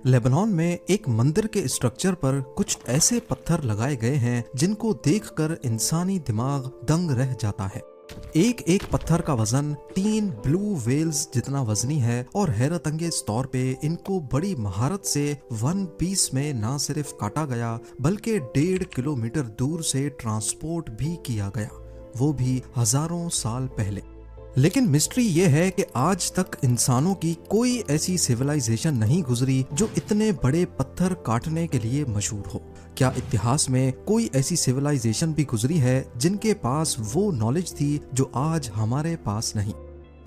Lebanon में एक मंदिर के स्ट्रक्चर पर कुछ ऐसे पत्थर लगाए गए हैं जिनको देखकर इंसानी दिमाग दंग रह जाता है। एक एक पत्थर का वजन 3 ब्लू व्हेल्स जितना वजनी है और हैरत अंगेज तौर पे इनको बड़ी महारत से वन पीस में ना सिर्फ काटा गया बल्कि 1.5 किलोमीटर दूर से ट्रांसपोर्ट भी किया गया, वो भी हजारों साल पहले। लेकिन मिस्ट्री ये है कि आज तक इंसानों की कोई ऐसी सिविलाइजेशन नहीं गुजरी जो इतने बड़े पत्थर काटने के लिए मशहूर हो। क्या इतिहास में कोई ऐसी सिविलाइजेशन भी गुजरी है जिनके पास वो नॉलेज थी जो आज हमारे पास नहीं?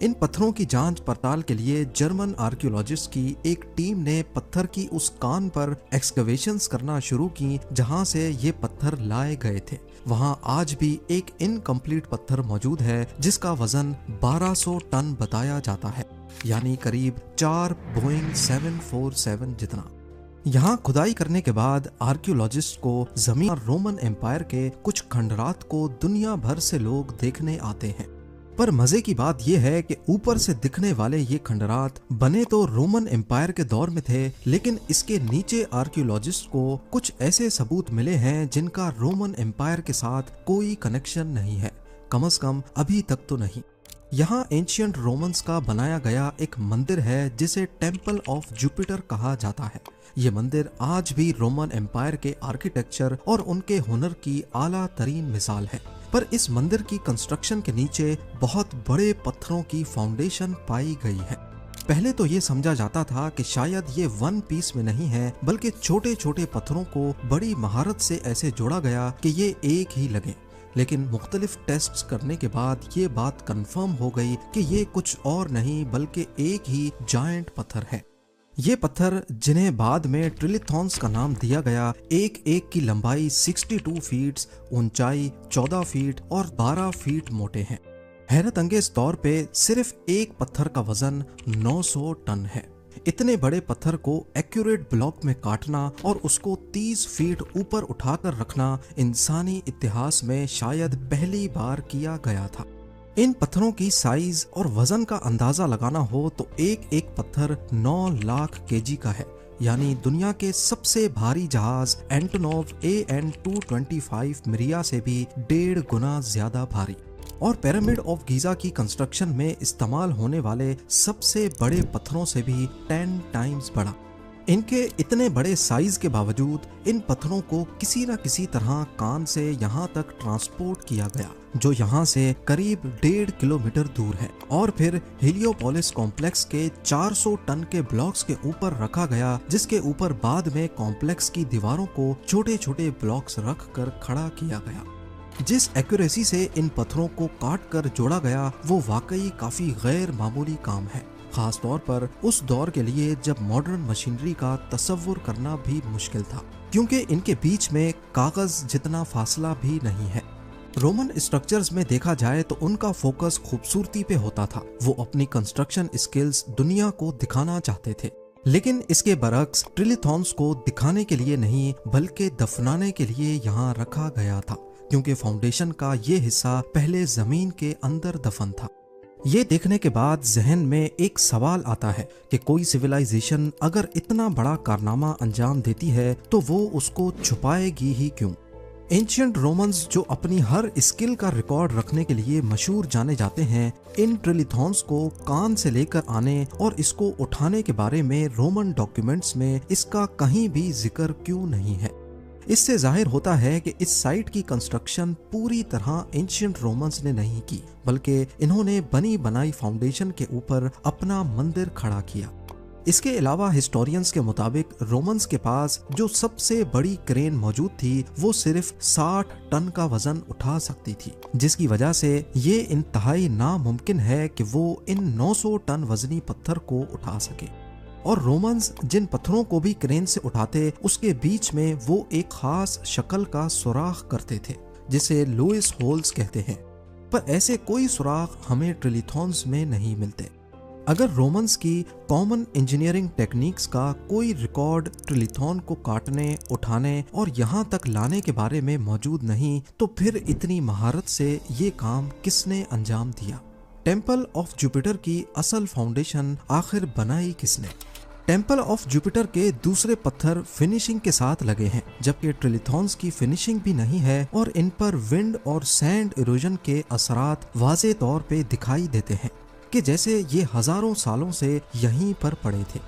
इन पत्थरों की जांच पड़ताल के लिए जर्मन आर्कियोलॉजिस्ट की एक टीम ने पत्थर की उस कान पर एक्सकवेशंस करना शुरू की जहां से ये पत्थर लाए गए थे। वहां आज भी एक इनकम्प्लीट पत्थर मौजूद है जिसका वजन 1200 टन बताया जाता है, यानी करीब 4 बोइंग 747 जितना। यहाँ खुदाई करने के बाद आर्कियोलॉजिस्ट को जमीन और रोमन एम्पायर के कुछ खंडरात को दुनिया भर से लोग देखने आते हैं। पर मजे की बात यह है कि ऊपर से दिखने वाले ये खंडरात बने तो रोमन एम्पायर के दौर में थे, लेकिन इसके नीचे आर्कियोलॉजिस्ट को कुछ ऐसे सबूत मिले हैं जिनका रोमन एम्पायर के साथ कोई कनेक्शन नहीं है, कम से कम अभी तक तो नहीं। यहाँ एंशियंट रोमन्स का बनाया गया एक मंदिर है जिसे टेम्पल ऑफ जुपिटर कहा जाता है। ये मंदिर आज भी रोमन एम्पायर के आर्किटेक्चर और उनके हुनर की आला तरीन मिसाल है। पर इस मंदिर की कंस्ट्रक्शन के नीचे बहुत बड़े पत्थरों की फाउंडेशन पाई गई है। पहले तो ये समझा जाता था कि शायद ये वन पीस में नहीं है बल्कि छोटे छोटे पत्थरों को बड़ी महारत से ऐसे जोड़ा गया कि ये एक ही लगे, लेकिन मुख्तलिफ टेस्ट्स करने के बाद ये बात कंफर्म हो गई कि ये कुछ और नहीं बल्कि एक ही जायंट पत्थर है। ये पत्थर, जिन्हें बाद में ट्रिलिथॉन्स का नाम दिया गया, एक एक की लंबाई 62 फीट, ऊंचाई 14 फीट और 12 फीट मोटे हैं। हैरत अंगेज तौर पे सिर्फ एक पत्थर का वजन 900 टन है। इतने बड़े पत्थर को एक्यूरेट ब्लॉक में काटना और उसको 30 फीट ऊपर उठाकर रखना इंसानी इतिहास में शायद पहली बार किया गया था। इन पत्थरों की साइज और वजन का अंदाजा लगाना हो तो एक एक पत्थर 9 लाख केजी का है, यानी दुनिया के सबसे भारी जहाज एंटोनोव AN-225 मिरिया से भी 1.5 गुना ज्यादा भारी। और पिरामिड ऑफ गीजा की कंस्ट्रक्शन में इस्तेमाल होने वाले सबसे बड़े पत्थरों से भी 10 टाइम्स बड़ा। इनके इतने बड़े साइज के बावजूद इन पत्थरों को किसी न किसी तरह कान से यहाँ तक ट्रांसपोर्ट किया गया, जो यहाँ से करीब 1.5 किलोमीटर दूर है, और फिर हेलियोपोलिस कॉम्प्लेक्स के 400 टन के ब्लॉक्स के ऊपर रखा गया, जिसके ऊपर बाद में कॉम्प्लेक्स की दीवारों को छोटे छोटे ब्लॉक्स रख कर खड़ा किया गया। जिस एक्यूरेसी से इन पत्थरों को काट कर जोड़ा गया वो वाकई काफी गैर मामूली काम है, खास तौर पर उस दौर के लिए जब मॉडर्न मशीनरी का तसव्वुर करना भी मुश्किल था, क्योंकि इनके बीच में कागज जितना फासला भी नहीं है। रोमन स्ट्रक्चर्स में देखा जाए तो उनका फोकस खूबसूरती पे होता था, वो अपनी कंस्ट्रक्शन स्किल्स दुनिया को दिखाना चाहते थे। लेकिन इसके बरक्स ट्रिलिथॉन्स को दिखाने के लिए नहीं बल्कि दफनाने के लिए यहाँ रखा गया था, क्योंकि फाउंडेशन का ये हिस्सा पहले जमीन के अंदर दफन था। ये देखने के बाद जहन में एक सवाल आता है कि कोई सिविलाइजेशन अगर इतना बड़ा कारनामा अंजाम देती है तो वो उसको छुपाएगी ही क्यों? एंशिएंट रोमन्स, जो अपनी हर स्किल का रिकॉर्ड रखने के लिए मशहूर जाने जाते हैं, इन ट्रिलिथॉन्स को कान से लेकर आने और इसको उठाने के बारे में रोमन डॉक्यूमेंट्स में इसका कहीं भी जिक्र क्यों नहीं है? इससे जाहिर होता है कि इस साइट की कंस्ट्रक्शन पूरी तरह एंशिएंट रोमन्स ने नहीं की, बल्कि इन्होंने बनी बनाई फाउंडेशन के ऊपर अपना मंदिर खड़ा किया। इसके अलावा हिस्टोरियंस के मुताबिक रोमन्स के पास जो सबसे बड़ी क्रेन मौजूद थी वो सिर्फ 60 टन का वजन उठा सकती थी, जिसकी वजह से ये इंतहाई नामुमकिन है कि वो इन 900 टन वजनी पत्थर को उठा सके। और रोमन्स जिन पत्थरों को भी क्रेन से उठाते उसके बीच में वो एक खास शक्ल का सुराख करते थे जिसे लुइस होल्स कहते हैं, पर ऐसे कोई सुराख हमें ट्रिलिथॉन्स में नहीं मिलते। अगर रोमन्स की कॉमन इंजीनियरिंग टेक्निक्स का कोई रिकॉर्ड ट्रिलिथॉन को काटने, उठाने और यहाँ तक लाने के बारे में मौजूद नहीं तो फिर इतनी महारत से ये काम किसने अंजाम दिया? टेम्पल ऑफ जुपिटर की असल फाउंडेशन आखिर बनाई किसने? टेम्पल ऑफ जुपिटर के दूसरे पत्थर फिनिशिंग के साथ लगे हैं, जबकि ट्रिलिथॉन्स की फिनिशिंग भी नहीं है और इन पर विंड और सैंड इरोजन के असरात वाज़े तौर पे दिखाई देते हैं कि जैसे ये हजारों सालों से यहीं पर पड़े थे।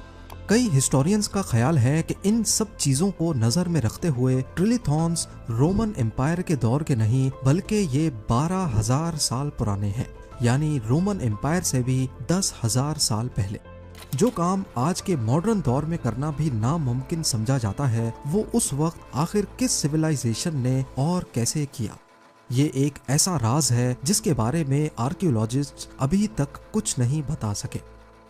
कई हिस्टोरियंस का ख्याल है कि इन सब चीजों को नजर में रखते हुए ट्रिलिथॉन्स रोमन एम्पायर के दौर के नहीं बल्कि ये 12,000 साल पुराने हैं, यानी रोमन एम्पायर से भी 10,000 साल पहले। जो काम आज के मॉडर्न दौर में करना भी नामुमकिन समझा जाता है, वो उस वक्त आखिर किस सिविलाइजेशन ने और कैसे किया, ये एक ऐसा राज है जिसके बारे में आर्कियोलॉजिस्ट अभी तक कुछ नहीं बता सके।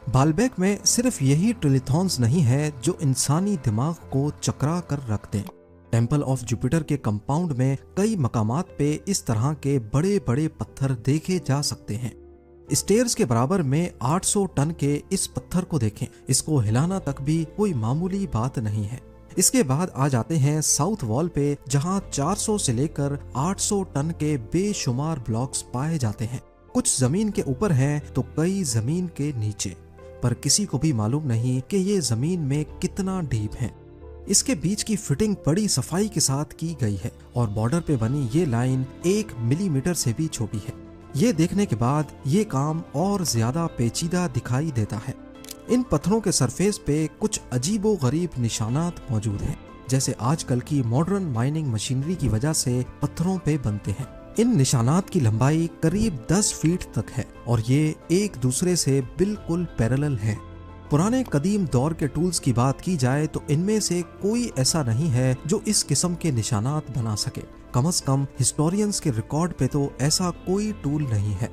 बालबेक में सिर्फ यही ट्रिलिथॉन्स नहीं है जो इंसानी दिमाग को चकरा कर रख दें। टेम्पल ऑफ जुपिटर के कंपाउंड में कई मकामात पे इस तरह के बड़े बड़े पत्थर देखे जा सकते हैं। स्टेयर्स के बराबर में 800 टन के इस पत्थर को देखें, इसको हिलाना तक भी कोई मामूली बात नहीं है। इसके बाद आ जाते हैं साउथ वॉल पे, जहां 400 से लेकर 800 टन के बेशुमार ब्लॉक्स पाए जाते हैं। कुछ जमीन के ऊपर हैं तो कई जमीन के नीचे, पर किसी को भी मालूम नहीं कि ये जमीन में कितना डीप है। इसके बीच की फिटिंग बड़ी सफाई के साथ की गई है और बॉर्डर पे बनी ये लाइन 1 मिलीमीटर से भी छोटी है। ये देखने के बाद ये काम और ज्यादा पेचीदा दिखाई देता है। इन पत्थरों के सरफेस पे कुछ अजीबो गरीब निशानात मौजूद हैं, जैसे आजकल की मॉडर्न माइनिंग मशीनरी की वजह से पत्थरों पे बनते हैं। इन निशानात की लंबाई करीब 10 फीट तक है और ये एक दूसरे से बिल्कुल पैरेलल है। पुराने कदीम दौर के टूल्स की बात की जाए तो इनमें से कोई ऐसा नहीं है जो इस किस्म के निशानात बना सके। कम से कम हिस्टोरियंस के रिकॉर्ड पे तो ऐसा कोई टूल नहीं है।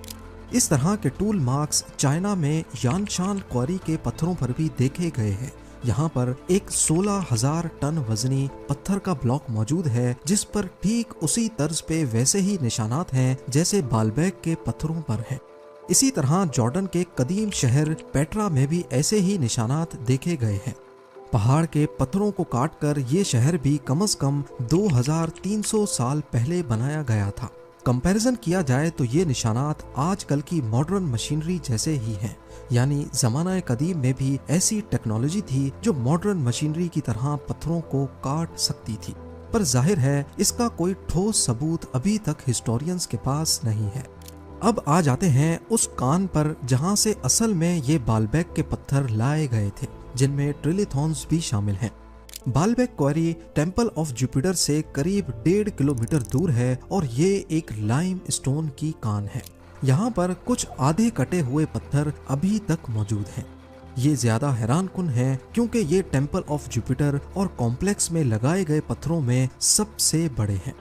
इस तरह के टूल मार्क्स चाइना में यानशान क्वारी के पत्थरों पर भी देखे गए हैं। यहाँ पर एक 16,000 टन वजनी पत्थर का ब्लॉक मौजूद है, जिस पर ठीक उसी तर्ज पे वैसे ही निशानात हैं जैसे बालबेक के पत्थरों पर हैं। इसी तरह जॉर्डन के कदीम शहर पेट्रा में भी ऐसे ही निशानात देखे गए हैं। पहाड़ के पत्थरों को काटकर ये शहर भी कम से कम 2300 साल पहले बनाया गया था। कंपैरिजन किया जाए तो ये निशानात आजकल की मॉडर्न मशीनरी जैसे ही हैं, यानी जमाना कदीम में भी ऐसी टेक्नोलॉजी थी जो मॉडर्न मशीनरी की तरह पत्थरों को काट सकती थी। पर जाहिर है इसका कोई ठोस सबूत अभी तक हिस्टोरियंस के पास नहीं है। अब आ जाते हैं उस कान पर जहां से असल में ये बालबेक के पत्थर लाए गए थे, जिनमें ट्रिलिथॉन्स भी शामिल हैं। Baalbek quarry temple of Jupiter से करीब 1.5 किलोमीटर दूर है और ये एक लाइम स्टोन की कान है। यहाँ पर कुछ आधे कटे हुए पत्थर अभी तक मौजूद हैं। ये ज्यादा हैरानकुन है क्योंकि ये टेम्पल ऑफ जुपिटर और कॉम्प्लेक्स में लगाए गए पत्थरों में सबसे बड़े हैं।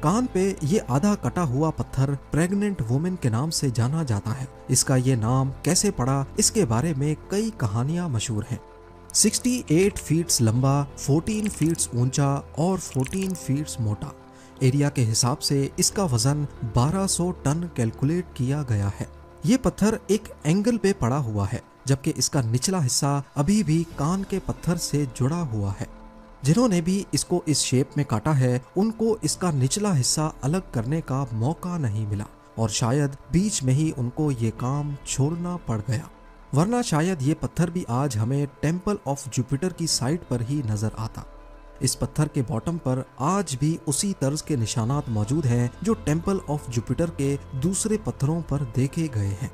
कान पे ये आधा कटा हुआ पत्थर प्रेग्नेंट वुमेन के नाम से जाना जाता है। इसका ये नाम कैसे पड़ा, इसके बारे में कई कहानियां मशहूर हैं। 68 फीट लंबा, 14 फीट ऊंचा और 14 फीट मोटा। एरिया के हिसाब से इसका वजन 1200 टन कैलकुलेट किया गया है। ये पत्थर एक एंगल पे पड़ा हुआ है, जबकि इसका निचला हिस्सा अभी भी कान के पत्थर से जुड़ा हुआ है। जिन्होंने भी इसको इस शेप में काटा है, उनको इसका निचला हिस्सा अलग करने का मौका नहीं मिला और शायद बीच में ही उनको ये काम छोड़ना पड़ गया, वरना शायद ये पत्थर भी आज हमें टेम्पल ऑफ जुपिटर की साइट पर ही नजर आता। इस पत्थर के बॉटम पर आज भी उसी तर्ज के निशानात मौजूद हैं जो टेम्पल ऑफ जुपिटर के दूसरे पत्थरों पर देखे गए हैं।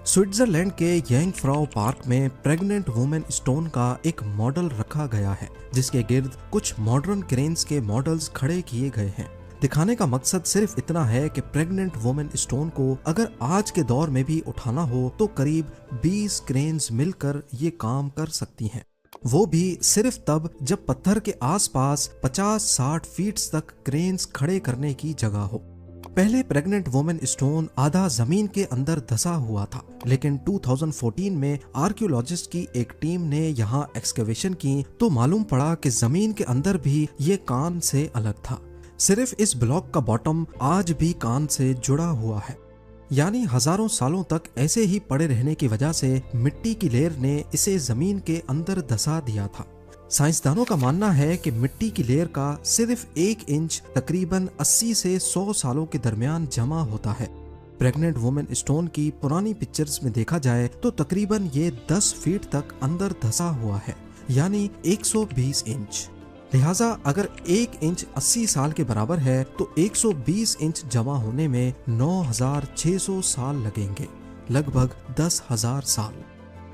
स्विट्जरलैंड के यांगफ्राउ पार्क में प्रेग्नेंट वुमेन स्टोन का एक मॉडल रखा गया है, जिसके गिर्द कुछ मॉडर्न क्रेन्स के मॉडल्स खड़े किए गए हैं। दिखाने का मकसद सिर्फ इतना है कि प्रेग्नेंट वुमेन स्टोन को अगर आज के दौर में भी उठाना हो तो करीब 20 क्रेन्स मिलकर ये काम कर सकती हैं। वो भी सिर्फ तब जब पत्थर के आसपास 50-60 फीट तक क्रेन्स खड़े करने की जगह हो। पहले प्रेग्नेंट वुमेन स्टोन आधा जमीन के अंदर धंसा हुआ था, लेकिन 2014 में आर्कियोलॉजिस्ट की एक टीम ने यहाँ एक्सकेवेशन की तो मालूम पड़ा कि जमीन के अंदर भी ये कान से अलग था। सिर्फ इस ब्लॉक का बॉटम आज भी कान से जुड़ा हुआ है, यानी हजारों सालों तक ऐसे ही पड़े रहने की वजह से मिट्टी की लेयर ने इसे जमीन के अंदर धंसा दिया था। साइंसदानों का मानना है कि मिट्टी की लेयर का सिर्फ 1 इंच तकरीबन 80 से 100 सालों के दरमियान जमा होता है। प्रेग्नेंट वुमेन स्टोन की पुरानी पिक्चर्स में देखा जाए तो तकरीबन ये 10 फीट तक अंदर धंसा हुआ है, यानी 120 इंच। लिहाजा अगर 1 इंच 80 साल के बराबर है तो 120 इंच जमा होने में 9600 साल लगेंगे, लगभग 10,000 साल।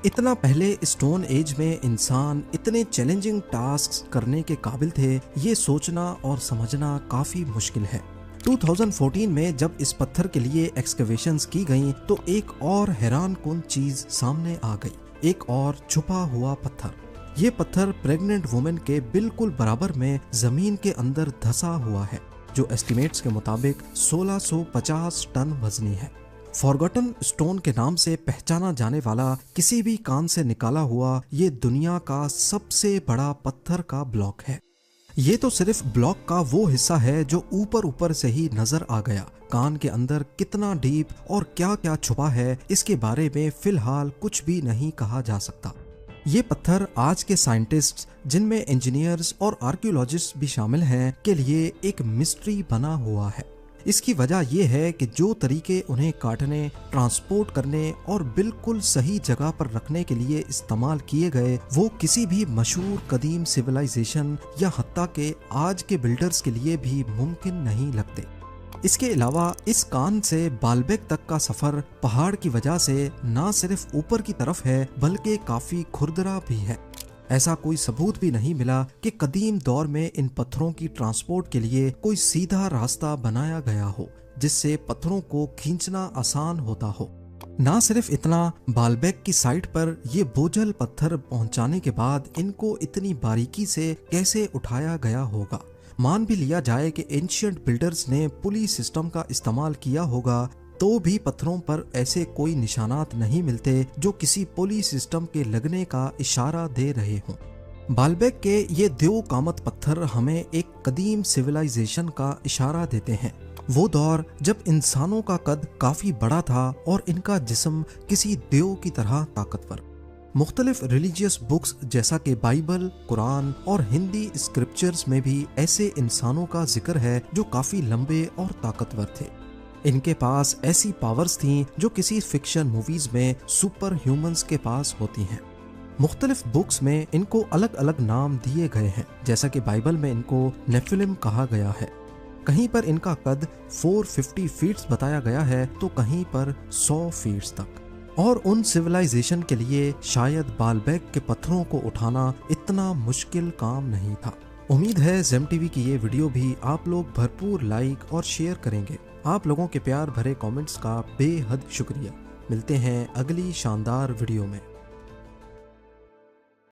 इतना पहले स्टोन एज में इंसान इतने चैलेंजिंग टास्क करने के काबिल थे, ये सोचना और समझना काफी मुश्किल है। 2014 में जब इस पत्थर के लिए एक्सकवेशंस की गईं तो एक और हैरानकुन चीज सामने आ गई, एक और छुपा हुआ पत्थर। ये पत्थर प्रेग्नेंट वुमेन के बिल्कुल बराबर में जमीन के अंदर धंसा हुआ है, जो एस्टिमेट्स के मुताबिक 1650 टन वजनी है। फॉरगॉटन स्टोन के नाम से पहचाना जाने वाला किसी भी कान से निकाला हुआ ये दुनिया का सबसे बड़ा पत्थर का ब्लॉक है। ये तो सिर्फ ब्लॉक का वो हिस्सा है जो ऊपर ऊपर से ही नजर आ गया। कान के अंदर कितना डीप और क्या क्या छुपा है इसके बारे में फिलहाल कुछ भी नहीं कहा जा सकता। ये पत्थर आज के साइंटिस्ट्स, जिनमें इंजीनियर्स और आर्कियोलॉजिस्ट भी शामिल हैं, के लिए एक मिस्ट्री बना हुआ है। इसकी वजह यह है कि जो तरीके उन्हें काटने, ट्रांसपोर्ट करने और बिल्कुल सही जगह पर रखने के लिए इस्तेमाल किए गए, वो किसी भी मशहूर कदीम सिविलाइजेशन या हत्ता के आज के बिल्डर्स के लिए भी मुमकिन नहीं लगते। इसके अलावा इस कान से बाल्बेक तक का सफर पहाड़ की वजह से ना सिर्फ ऊपर की तरफ है बल्कि काफी खुरदरा भी है। ऐसा कोई सबूत भी नहीं मिला कि कदीम दौर में इन पत्थरों की ट्रांसपोर्ट के लिए कोई सीधा रास्ता बनाया गया हो जिससे पत्थरों को खींचना आसान होता हो। ना सिर्फ इतना, बाल्बेक की साइट पर ये बोझल पत्थर पहुंचाने के बाद इनको इतनी बारीकी से कैसे उठाया गया होगा। मान भी लिया जाए कि एंशिएंट बिल्डर्स ने पुली सिस्टम का इस्तेमाल किया होगा, तो भी पत्थरों पर ऐसे कोई निशानात नहीं मिलते जो किसी पुली सिस्टम के लगने का इशारा दे रहे हों। बाल्बेक के ये दो कामत पत्थर हमें एक कदीम सिविलाइजेशन का इशारा देते हैं। वो दौर जब इंसानों का कद काफी बड़ा था और इनका जिस्म किसी देव की तरह ताकतवर। मुख्तलिफ रिलीजियस बुक्स जैसा कि बाइबल, कुरान और हिंदी स्क्रिप्चर्स में भी ऐसे इंसानों का जिक्र है जो काफी लंबे और ताकतवर थे। इनके पास ऐसी पावर्स थीं जो किसी फिक्शन मूवीज में सुपर ह्यूमंस के पास होती हैं। मुख्तलिफ बुक्स में इनको अलग अलग नाम दिए गए हैं, जैसा कि बाइबल में इनको नेफिलिम कहा गया है। कहीं पर इनका कद 450 फीट बताया गया है तो कहीं पर 100 फीट तक। और उन सिविलाइजेशन के लिए शायद बाल्बेक के पत्थरों को उठाना इतना मुश्किल काम नहीं था। उम्मीद है जेम टीवी की ये वीडियो भी आप लोग भरपूर लाइक और शेयर करेंगे। आप लोगों के प्यार भरे कमेंट्स का बेहद शुक्रिया। मिलते हैं अगली शानदार वीडियो में।